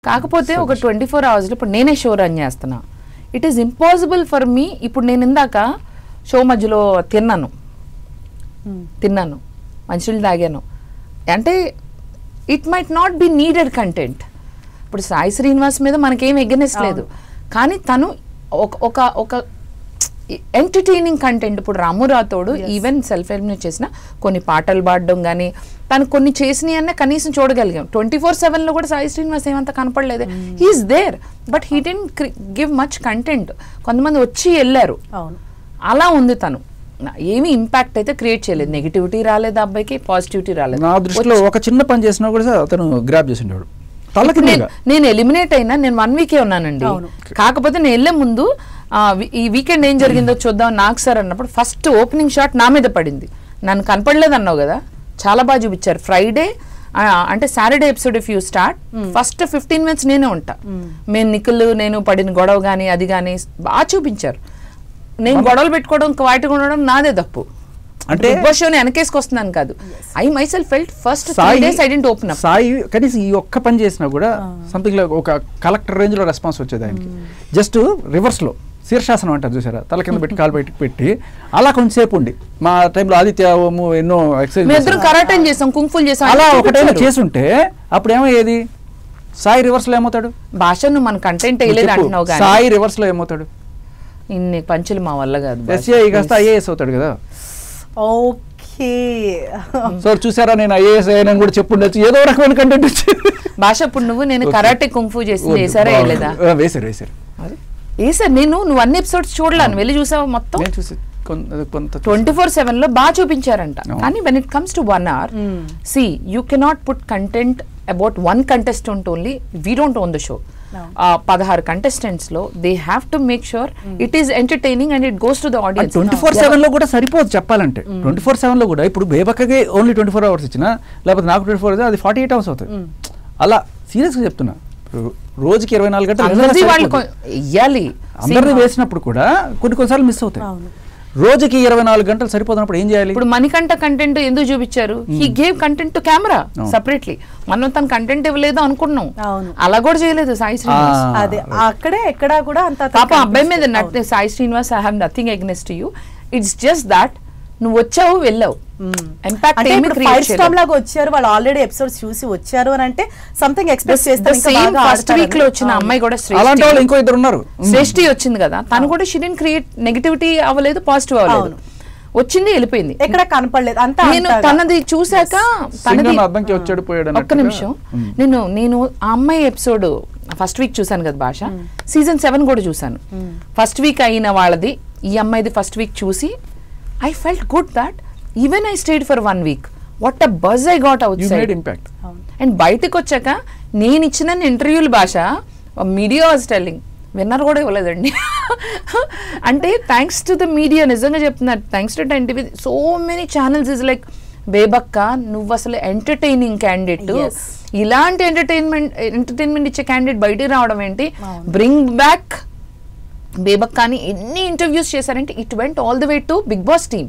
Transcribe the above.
కాకపోతే ఒక 24 hours లో ఇప్పుడు నేనే షో రన్ చేస్తున్నా. It is impossible for me. ఇప్పుడు నేను ఇందాక షో మధ్యలో తిన్నాను మంచినీళ్ళు తాగాను అంటే it might not be needed content. ఇప్పుడు సాయి శ్రీనివాస్ మీద మనకేం ఎగనెస్ట్ లేదు, కానీ తను ఒక ఎంటర్టైనింగ్ కంటెంట్. ఇప్పుడు రాము రాథోడు ఈవెన్ సెల్ఫ్ హెల్ప్ చేసిన కొన్ని పాటలు పాడడం కానీ తను కొన్ని చేసినవి అన్న కనీసం చూడగలిగాం. 24/7 కూడా సాయి శ్రీనివాస్ ఏమంతా కనపడలేదు. He is there but he didn't give much content. కొంతమంది వచ్చి వెళ్ళారు, అలా ఉంది. తను ఏమి ఇంపాక్ట్ అయితే క్రియేట్ చేయలేదు. నెగిటివిటీ రాలేదు అబ్బాయికి, పాజిటివిటీ రాలేదు. నా దృష్టిలో ఒక చిన్న పని చేసినా కూడా అతను గ్రాప్ చేసిండు. నేను ఎలిమినేట్ అయినా నేను 1 week ఉన్నానండి. కాకపోతే నేను వెళ్లే ముందు ఈ వీకెండ్ ఏం జరిగిందో చూద్దాం నాకు సార్ అన్నప్పుడు ఫస్ట్ ఓపెనింగ్ షాట్ నా మీద పడింది. నన్ను కనపడలేదు అన్నావు కదా, చాలా బాగా చూపించారు. ఫ్రైడే అంటే Saturday episode if you start first 15 minutes నేనే ఉంటా. మేము నిఖిల్ నేను పడిన గొడవ కానీ అది కానీ బాగా చూపించారు. నేను గొడవలు పెట్టుకోవడం క్వైట్గా ఉండడం నాదే తప్పు. అంటే బిగ్ బాస్ షోని వెనకేసుకొస్తున్నాను కాదు. I my self felt first 3 days I didn't open up. Sai కనీసం ఈ ఒక్క పని చేసినా కూడా సంథింగ్ లైక్ ఒక కలెక్టర్ రేంజ్ లో రెస్పాన్స్ వచ్చేది ఆయనకి. జస్ట్ రివర్స్ లో శీర్షాసనం అంటారు చూసారా, తల కింద పెట్టి కాలు బయటకు పెట్టి అలా కొంచెంసేపు ఉండి మా టైంలో ఆదిత్య ఎన్నో ఎక్సర్సైజ్ చేసాం, కుంఫుల్ చేసాం, అలా ఒక టైంలో చేసుంటే అప్పుడు ఏమయ్యేది? సాయి రివర్స్ లో ఏమవుతాడు? భాషను మన కంటెంట్ వేయలేదు అంటున్నావు కానీ సాయి రివర్స్ లో ఏమవుతాడు? ఇన్ని పంచులు మా వల్ల కాదు. ఎస్ఐ కాస్త ఐఏఎస్ అవుతాడు కదా. ఓకే సో చూసారా, నేను ఐఏఎస్ అయ్యానని కూడా చెప్పుండొచ్చు, ఏదో రకమైన కంటెంట్ వచ్చేది. భాష ఇప్పుడు నువ్వు నేను కరాటే కుంఫు చేసి వేసారా వేయలేదా? వేసారు వేసారు. నువ్వు అన్ని ఎపిసోడ్స్ చూడలేను, వెళ్ళి చూసావు మొత్తం. 24/7 లో బాగా చూపించారంట. కానీ when it comes to 1 hour, see you cannot put content about 1 contestant only. We don't own the show. 16 contestants లో they have to make sure it is entertaining and it goes to the audience. 24/7 లో కూడా సరిపోదు చెప్పాలంటే. 24/7 లో కూడా ఇప్పుడు బేబక్కకి only 24 hours ఇచ్చినా, లేకపోతే నాకు 24 hours అది 48 hours అవుతుంది. అలా సీరియస్ గా చెప్తున్నా. రోజుకి 24 గంటలు అందరినీ వేసినప్పుడు కూడా కొన్నిసార్లు మిస్ అవుతాయి. రోజుకి 24 గంటలు సరిపోతున్నప్పుడు ఏం చేయాలి? ఇప్పుడు మణికంఠ కంటెంట్ ఎందుకు చూపించారు? He gave content to camera separately. మనం తన కంటెంట్ ఇవ్వలేదు అనుకున్నాం, అలా కూడా చేయలేదు సాయి శ్రీనివాస్. అదే అక్కడే ఎక్కడ కూడా అంత పాప అబ్బాయి మీద నట్టే. Sai Srinivas I have nothing against you. It's just that నువ్వు వచ్చావు వెళ్ళావు. వచ్చారు వాళ్ళు ఆల్రెడీ ఎపిసోడ్స్ చూసి వచ్చారు అని అంటే సంథింగ్ ఎక్స్పెక్ట్ చేస్తారు. ఫస్ట్ వీక్ లో వచ్చిన అమ్మాయి కూడా ఇంకో ఇద్దరు ఉన్నారు, శ్రేష్ఠి వచ్చింది కదా, తను కూడా షీ డిడ్ంట్ క్రియేట్ నెగటివిటీ అవ్వలేదు, పాజిటివ్ అవ్వలేదు, వచ్చింది వెళ్ళిపోయింది, ఎక్కడ కనపడలేదు. అంతా నేను తనది చూసాక ఒక్క నిమిషం నేను ఆ అమ్మాయి ఎపిసోడ్ ఫస్ట్ వీక్ చూసాను కదా భాష. సీజన్ 7 కూడా చూసాను. ఫస్ట్ వీక్ అయిన వాళ్ళది ఈ అమ్మాయిది ఫస్ట్ వీక్ చూసి I felt good that even I stayed for 1 week. What a buzz I got outside. You made impact. And బయటకు వచ్చాక నేను ఇచ్చిన ఇంటర్వ్యూల భాష మీడియా వాజ్ టెల్లింగ్ విన్నర్ కూడా ఇవ్వలేదండి. అంటే థ్యాంక్స్ టు ద మీడియా, నిజంగా చెప్తున్నారు, thanks to 10TV, so many channels is like బేబక్క నువ్వు అసలు ఎంటర్టైనింగ్ క్యాండిడేట్, ఇలాంటి ఎంటర్టైన్మెంట్ ఇచ్చే క్యాండిడేట్ బయటికి రావడం ఏంటి, బ్రింగ్ బ్యాక్ బేబక్క అని ఎన్ని ఇంటర్వ్యూస్ చేశారంటే it went all the way to Bigg Boss team.